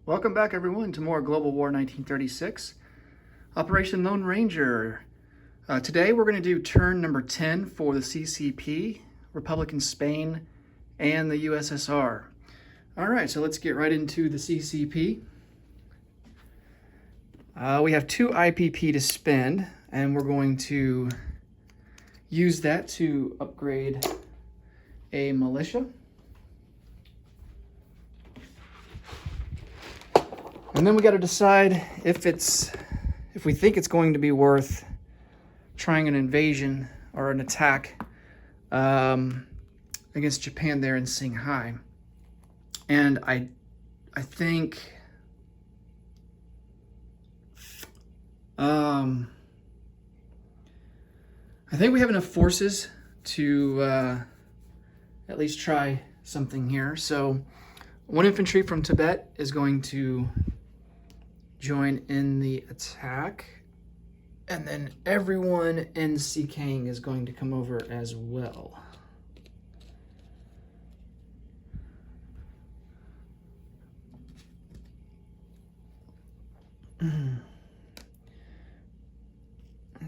Welcome back, everyone, to more Global War 1936. Operation Lone Ranger. Today we're going to do turn number 10 for the CCP, Republican Spain, and the USSR. All right, so let's get right into the CCP. We have 2 IPP to spend, and we're going to use that to upgrade a militia. And then we got to decide if we think it's going to be worth trying an invasion or an attack against Japan there in Shanghai. And I think we have enough forces to at least try something here. So 1 infantry from Tibet is going to join in the attack, and then everyone in Sikang is going to come over as well.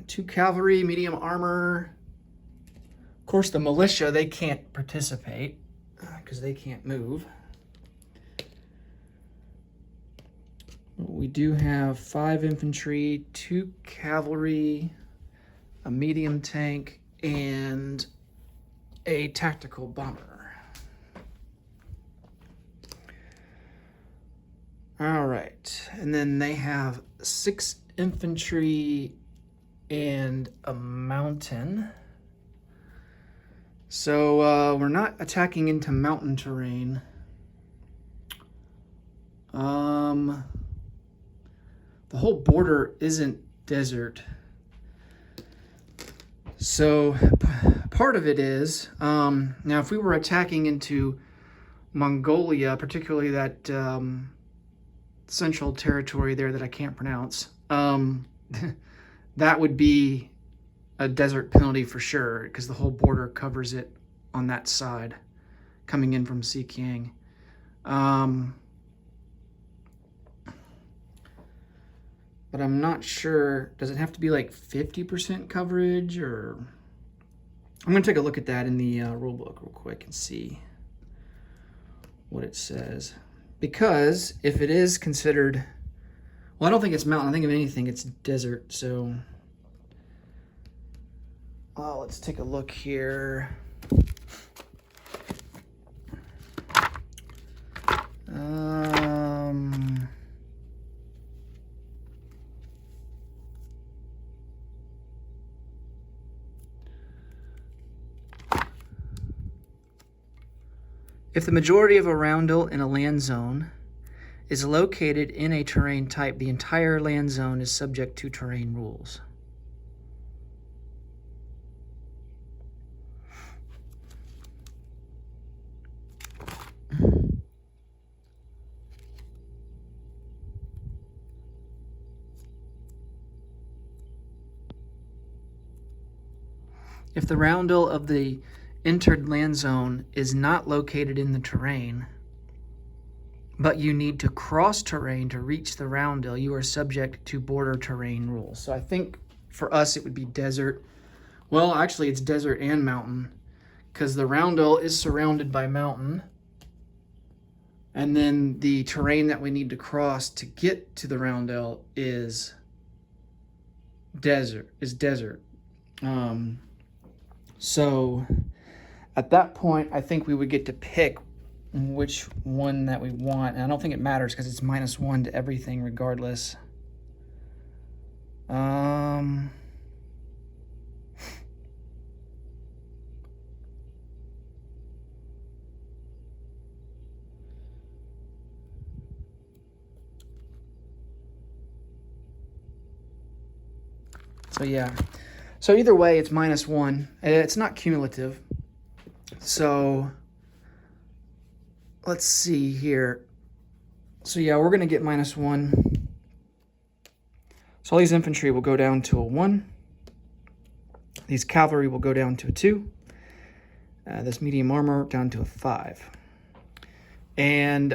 Two cavalry, medium armor. Of course, the militia, they can't participate because they can't move. We do have 5 infantry, 2 cavalry, a medium tank, and a tactical bomber. All right, and then they have 6 infantry and a mountain. So we're not attacking into mountain terrain. The whole border isn't desert. So part of it is, now if we were attacking into Mongolia, particularly that central territory there that I can't pronounce, that would be a desert penalty for sure, because the whole border covers it on that side, coming in from Sikang. But I'm not sure, does it have to be like 50% coverage, or... I'm going to take a look at that in the rule book real quick and see what it says. Because if it is considered... Well, I don't think it's mountain. I think if anything, it's desert. So let's take a look here. If the majority of a roundel in a land zone is located in a terrain type, the entire land zone is subject to terrain rules. If the roundel of the entered land zone is not located in the terrain, but you need to cross terrain to reach the roundel, you are subject to border terrain rules. So I think for us it would be desert. Well, actually it's desert and mountain, because the roundel is surrounded by mountain, and then the terrain that we need to cross to get to the roundel is desert. So at that point, I think we would get to pick which one that we want. And I don't think it matters because it's -1 to everything regardless. So yeah. So either way, it's -1. It's not cumulative. So let's see here. So yeah, we're going to get -1. So all these infantry will go down to a 1. These cavalry will go down to a 2. This medium armor down to a 5. And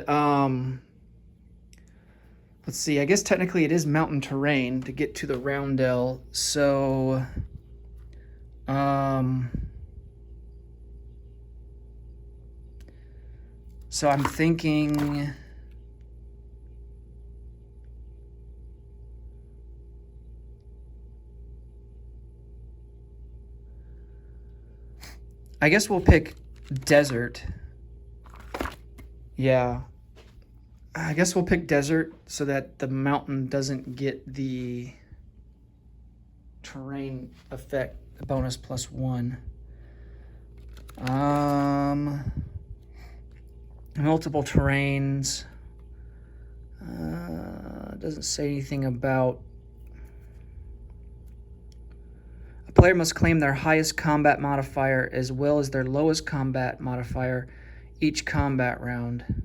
let's see, I guess technically it is mountain terrain to get to the roundel, so so I'm thinking I guess we'll pick desert. Yeah. I guess we'll pick desert so that the mountain doesn't get the terrain effect, the bonus +1. Multiple terrains. Doesn't say anything about. A player must claim their highest combat modifier as well as their lowest combat modifier each combat round.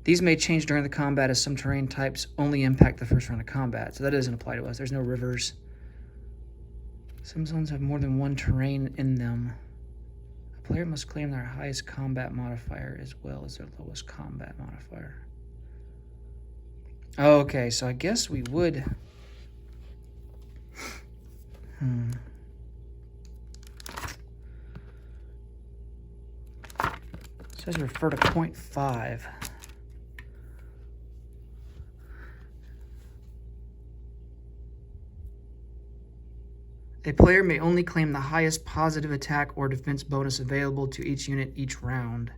These may change during the combat as some terrain types only impact the first round of combat. So that doesn't apply to us. There's no rivers. Some zones have more than one terrain in them. A player must claim their highest combat modifier as well as their lowest combat modifier. Okay, so I guess we would... It says refer to point 5. A player may only claim the highest positive attack or defense bonus available to each unit each round.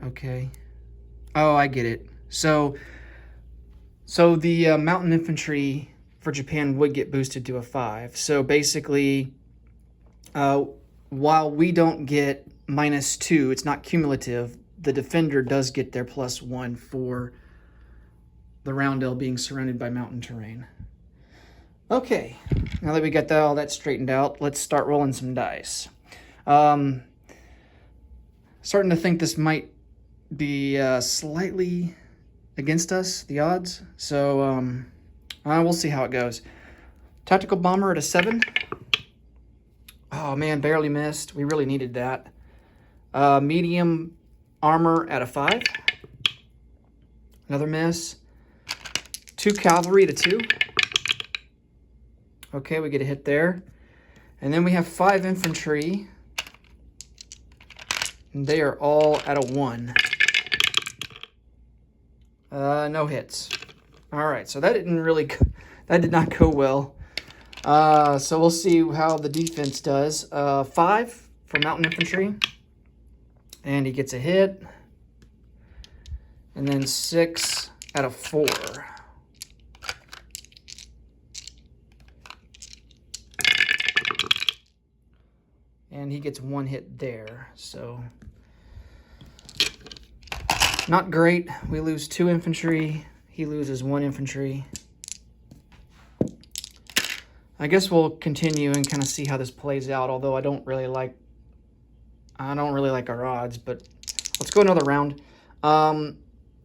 Okay. Oh, I get it. So the mountain infantry for Japan would get boosted to a 5. So basically, while we don't get -2, it's not cumulative, the defender does get their +1 for the roundel being surrounded by mountain terrain. Okay, now that we got all that straightened out, let's start rolling some dice. Starting to think this might be slightly against us, the odds. So we'll see how it goes. Tactical bomber at a 7. Oh man, barely missed. We really needed that. Medium armor at a 5. Another miss. 2 cavalry at a 2. Okay, we get a hit there. And then we have 5 infantry. And they are all at a 1. No hits. All right, so that did not go well. So we'll see how the defense does. 5 for mountain infantry. And he gets a hit. And then 6 out of 4. And he gets 1 hit there. So not great. We lose 2 infantry. He loses 1 infantry. I guess we'll continue and kind of see how this plays out, although I don't really like our odds, but let's go another round.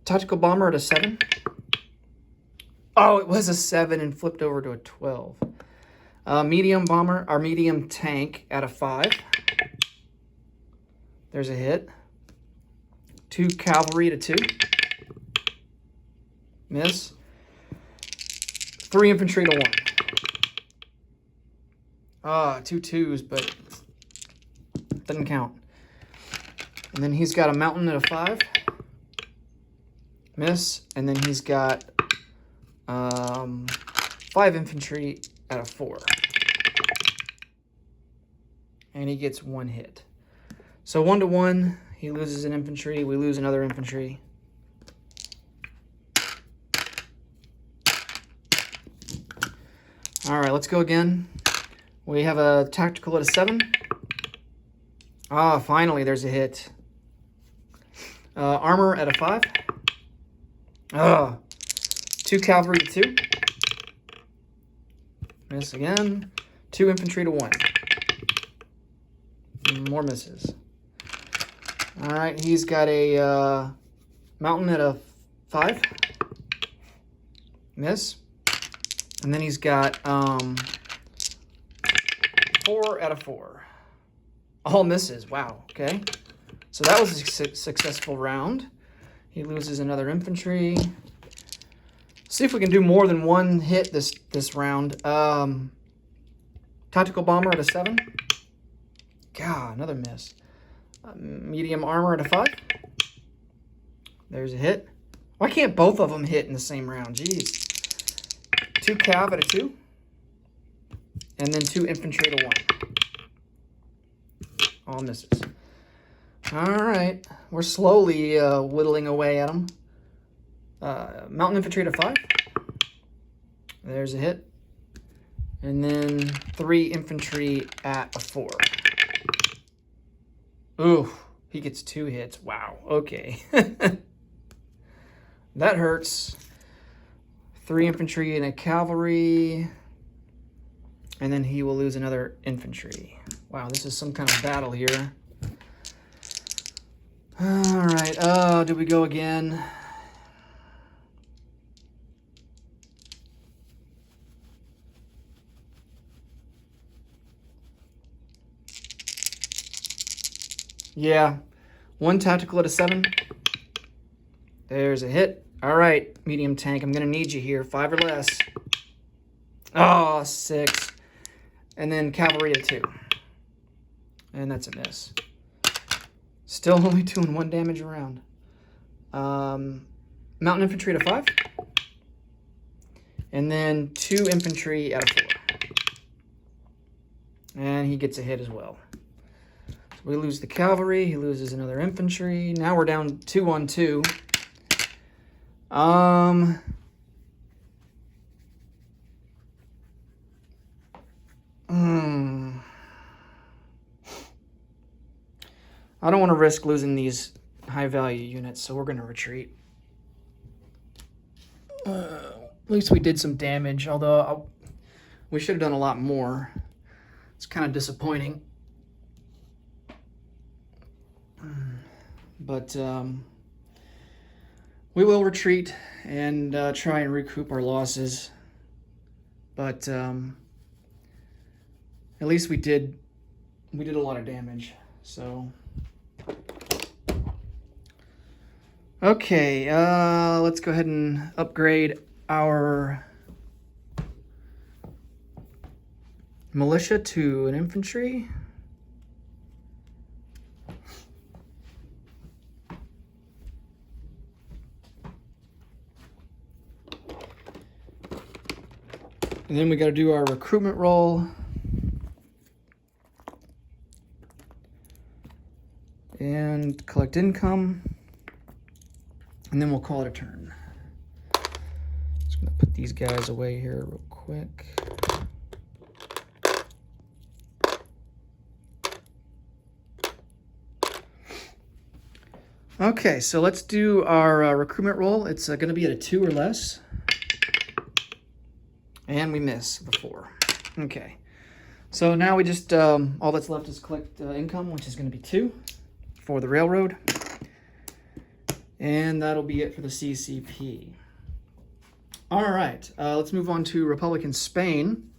Tactical bomber at a 7. Oh, it was a 7 and flipped over to a 12. Medium bomber, our medium tank at a 5. There's a hit. 2 cavalry at a 2. Miss. 3 infantry to 1. 2 2s, but doesn't count. And then he's got a mountain at a 5. Miss. And then he's got 5 infantry at a 4. And he gets 1 hit. So 1 to 1, he loses an infantry, we lose another infantry. All right, let's go again. We have a tactical at a 7. Finally, there's a hit. Armor at a 5. 2 cavalry to 2. Miss again. 2 infantry to 1. More misses. All right, he's got a mountain at a 5. Miss. And then he's got 4 out of 4. All misses. Wow. Okay. So that was a successful round. He loses another infantry. See if we can do more than one hit this round. Tactical bomber at a 7. God, another miss. Medium armor at a 5. There's a hit. Why can't both of them hit in the same round? Jeez. 2 cav at a 2. And then 2 infantry at a 1. All misses. All right. We're slowly whittling away at them. Mountain infantry at a 5. There's a hit. And then 3 infantry at a 4. Ooh, he gets 2 hits. Wow. Okay. That hurts. 3 infantry and a cavalry. And then he will lose another infantry. Wow, this is some kind of battle here. All right. Oh, did we go again? Yeah. 1 tactical at a 7. There's a hit. All right, medium tank. I'm going to need you here. 5 or less. Oh, 6. And then cavalry at 2. And that's a miss. Still only doing 1 damage around. Mountain infantry at a 5. And then 2 infantry at a 4. And he gets a hit as well. So we lose the cavalry. He loses another infantry. Now we're down 2 on 2. I don't want to risk losing these high-value units, so we're going to retreat. At least we did some damage, although we should have done a lot more. It's kind of disappointing. But we will retreat and try and recoup our losses. But at least we did a lot of damage. So okay, let's go ahead and upgrade our militia to an infantry. And then we got to do our recruitment roll. And collect income. And then we'll call it a turn. Just going to put these guys away here real quick. Okay, so let's do our recruitment roll. It's going to be at a 2 or less. And we miss the 4. Okay. So now we just, all that's left is collect income, which is going to be 2 for the railroad. And that'll be it for the CCP. All right, let's move on to Republican Spain.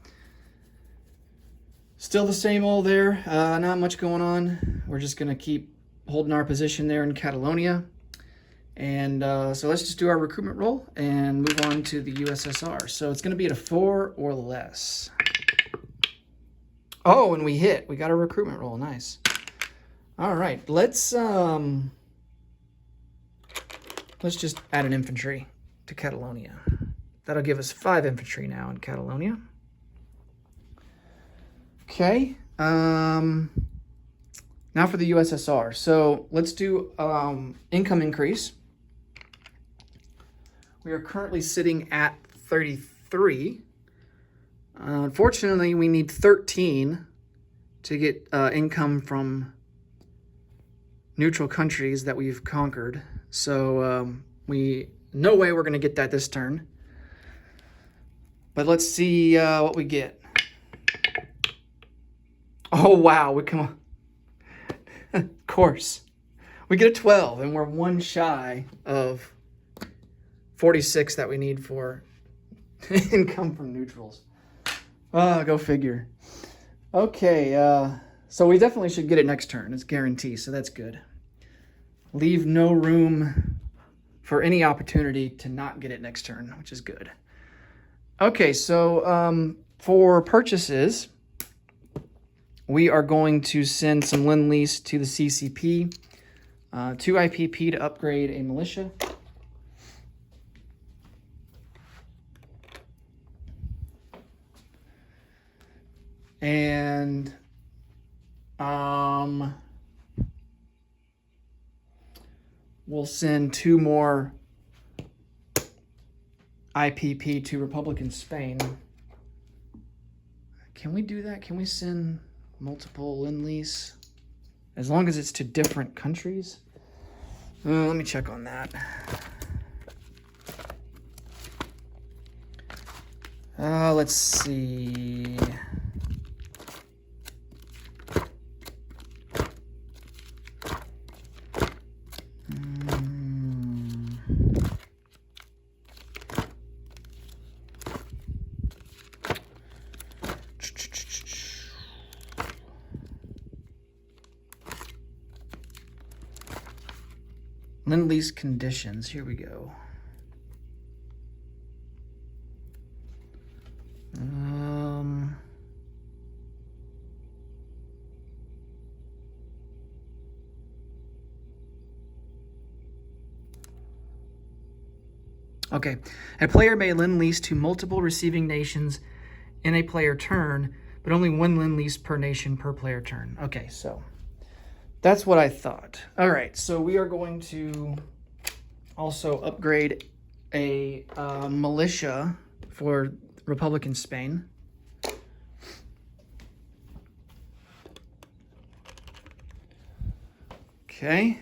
Still the same old there, not much going on. We're just going to keep holding our position there in Catalonia. And so let's just do our recruitment roll and move on to the USSR. So it's going to be at a 4 or less. Oh, and we hit. We got a recruitment roll. Nice. All right, let's just add an infantry to Catalonia. That'll give us 5 infantry now in Catalonia. Okay. Now for the USSR. So let's do income increase. We are currently sitting at 33. Unfortunately, we need 13 to get income from neutral countries that we've conquered. So no way we're going to get that this turn. But let's see what we get. Oh, wow. We come on. Of course. We get a 12, and we're 1 shy of 46 that we need for income from neutrals. Go figure. Okay, so we definitely should get it next turn. It's guaranteed, so that's good. Leave no room for any opportunity to not get it next turn, which is good. Okay, so for purchases, we are going to send some Lend-Lease to the CCP, 2 IPP to upgrade a militia. And we'll send 2 more IPP to Republican Spain. Can we do that? Can we send multiple Lend-Lease? As long as it's to different countries? Let me check on that. Let's see. Lend-Lease conditions. Here we go. Okay. A player may Lend-Lease to multiple receiving nations in a player turn, but only 1 Lend-Lease per nation per player turn. Okay, so that's what I thought. All right, so we are going to also upgrade a militia for Republican Spain. Okay.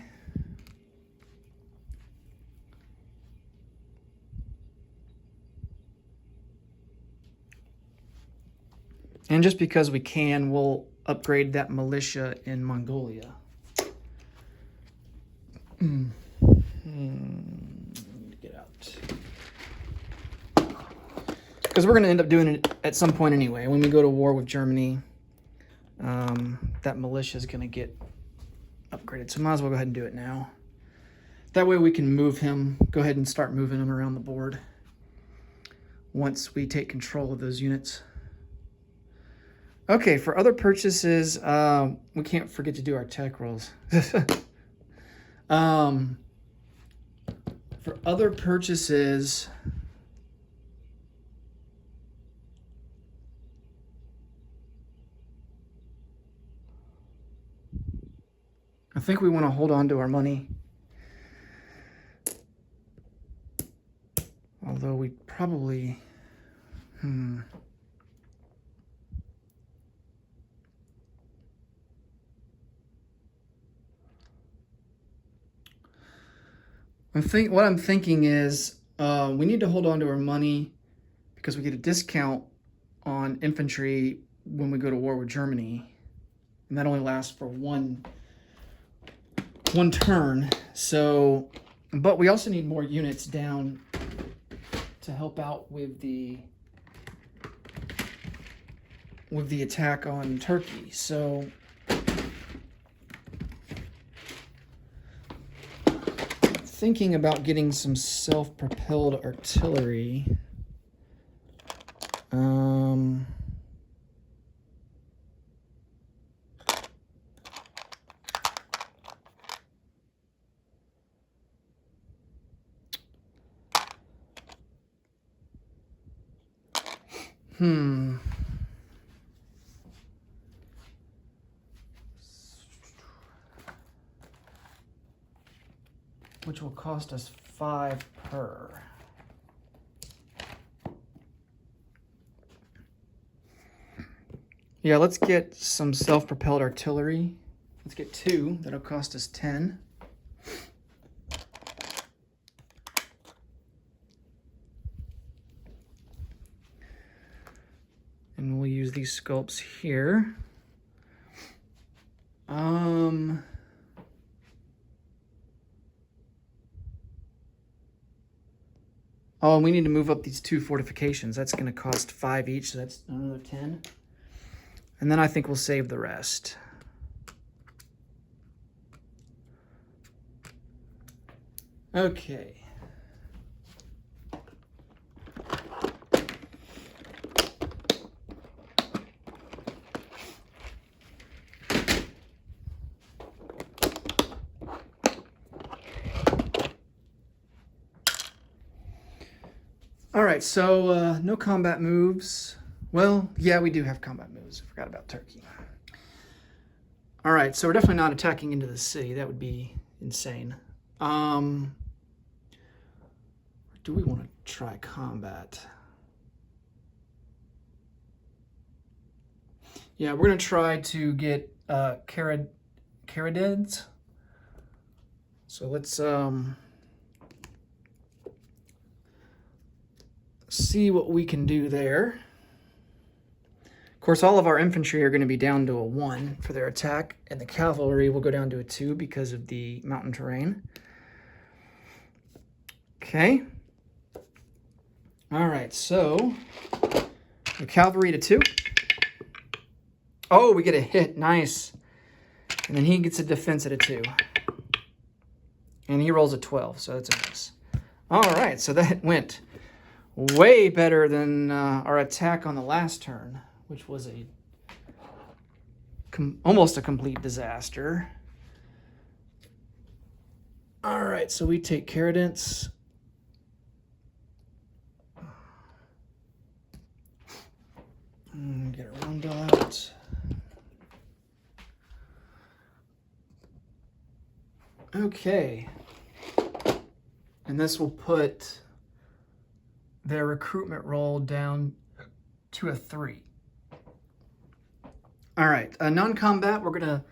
And just because we can, we'll upgrade that militia in Mongolia. Get out. Because we're going to end up doing it at some point anyway. When we go to war with Germany, that militia is going to get upgraded. So might as well go ahead and do it now. That way we can move him, go ahead and start moving him around the board once we take control of those units. Okay, for other purchases, we can't forget to do our tech rolls. For other purchases, I think we want to hold on to our money. Although we probably, what I'm thinking is we need to hold on to our money because we get a discount on infantry when we go to war with Germany, and that only lasts for one turn. So, but we also need more units down to help out with the attack on Turkey. So thinking about getting some self-propelled artillery. Which will cost us 5 per. Yeah, let's get some self-propelled artillery. Let's get 2. That'll cost us 10. And we'll use these scopes here. Oh, and we need to move up these 2 fortifications. That's going to cost 5 each, so that's another 10. And then I think we'll save the rest. Okay. All right, so no combat moves. Well, yeah, we do have combat moves. I forgot about Turkey. All right, so we're definitely not attacking into the city. That would be insane. Do we want to try combat? Yeah, we're going to try to get Caradids. So let's see what we can do there. Of course, all of our infantry are going to be down to a 1 for their attack, and the cavalry will go down to a 2 because of the mountain terrain. Okay. All right, so the cavalry to 2. Oh, we get a hit. Nice. And then he gets a defense at a 2. And he rolls a 12, so that's a miss. All right, so that went way better than our attack on the last turn, which was almost a complete disaster. All right, so we take Caradents. Get a roundel out. Okay. And this will put their recruitment roll down to a 3. All right, non-combat, we're gonna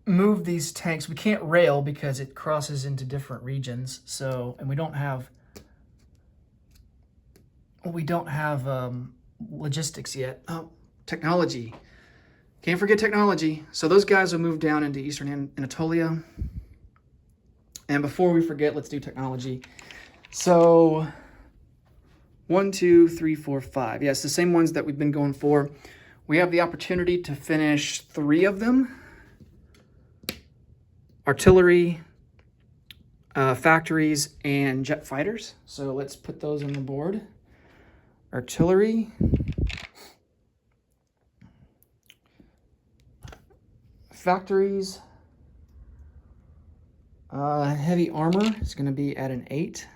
move these tanks. We can't rail because it crosses into different regions. So, and we don't have logistics yet. Oh, technology. Can't forget technology. So those guys will move down into Eastern Anatolia. And before we forget, let's do technology. So 1, 2, 3, 4, 5. Yes, the same ones that we've been going for. We have the opportunity to finish 3 of them. Artillery, factories, and jet fighters. So let's put those on the board. Artillery. Factories. Heavy armor is going to be at an 8.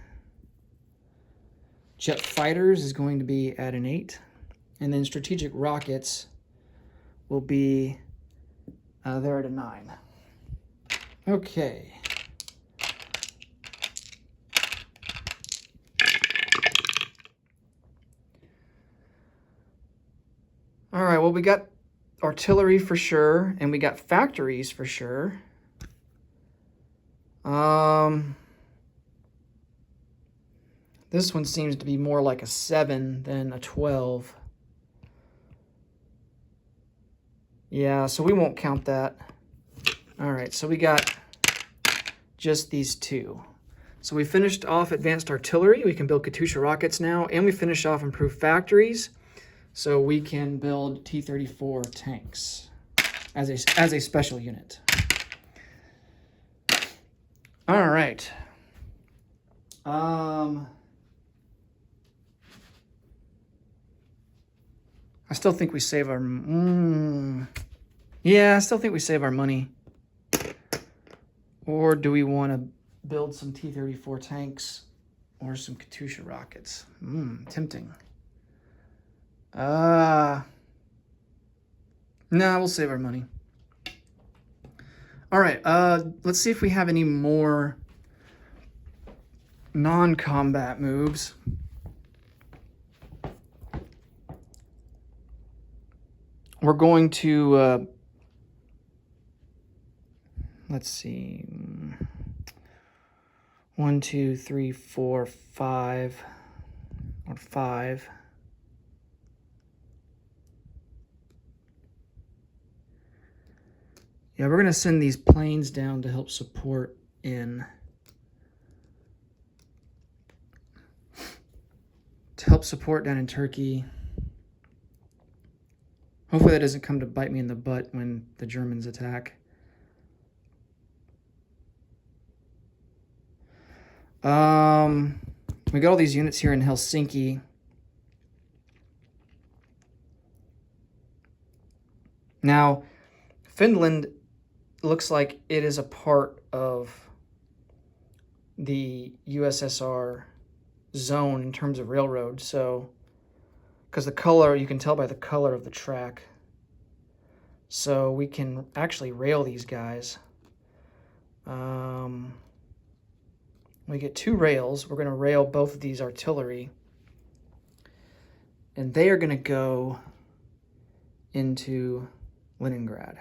Jet fighters is going to be at an 8. And then strategic rockets will be there at a 9. Okay. All right, well, we got artillery for sure, and we got factories for sure. This one seems to be more like a 7 than a 12. Yeah, so we won't count that. All right, so we got just these 2. So we finished off advanced artillery. We can build Katyusha rockets now, and we finished off improved factories. So we can build T-34 tanks as a special unit. All right. I still think we save our... Yeah, I still think we save our money. Or do we want to build some T-34 tanks or some Katyusha rockets? Tempting. Nah, we'll save our money. All right, let's see if we have any more non-combat moves. We're going to, let's see, 1, 2, 3, 4, 5, or 5. Yeah, we're going to send these planes down to help support in to help support down in Turkey. Hopefully that doesn't come to bite me in the butt when the Germans attack. We got all these units here in Helsinki. Now, Finland looks like it is a part of the USSR zone in terms of railroad. So, because the color, you can tell by the color of the track. So we can actually rail these guys. We get 2 rails. We're going to rail both of these artillery. And they are going to go into Leningrad.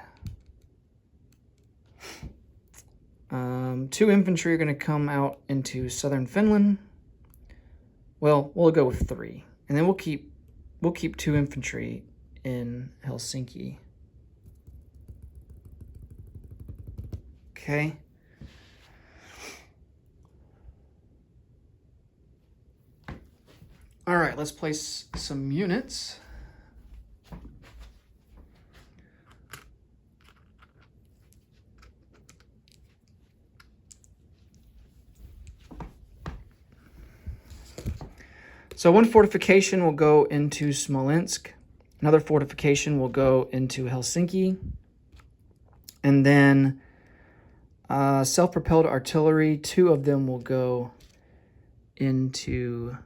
2 infantry are going to come out into southern Finland. Well, we'll go with 3. And then we'll keep 2 infantry in Helsinki. Okay. All right, let's place some units. So one fortification will go into Smolensk. Another fortification will go into Helsinki. And then self-propelled artillery, 2 of them will go into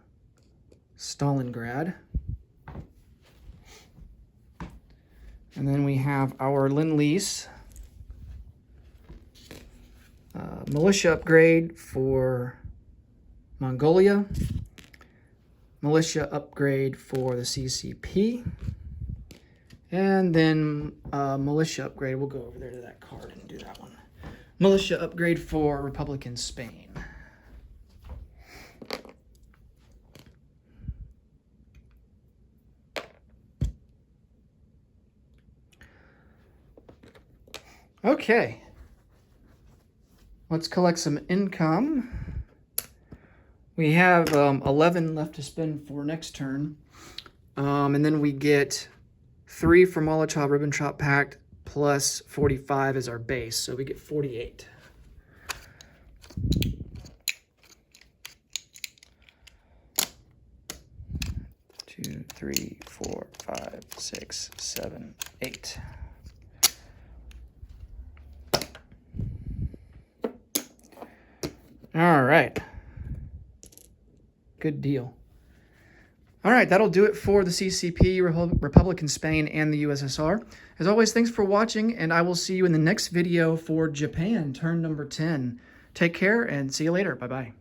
Stalingrad. And then we have our Lend-Lease militia upgrade for Mongolia, militia upgrade for the CCP, and then militia upgrade. We'll go over there to that card and do that one. Militia upgrade for Republican Spain. Okay, let's collect some income. We have 11 left to spend for next turn. And then we get 3 for Molotov-Ribbentrop Pact plus 45 as our base. So we get 48. Two, 3, 4, 5, 6, 7, 8. All right. Good deal. All right, that'll do it for the CCP, Republican Spain, and the USSR. As always, thanks for watching, and I will see you in the next video for Japan, turn number 10. Take care, and see you later. Bye-bye.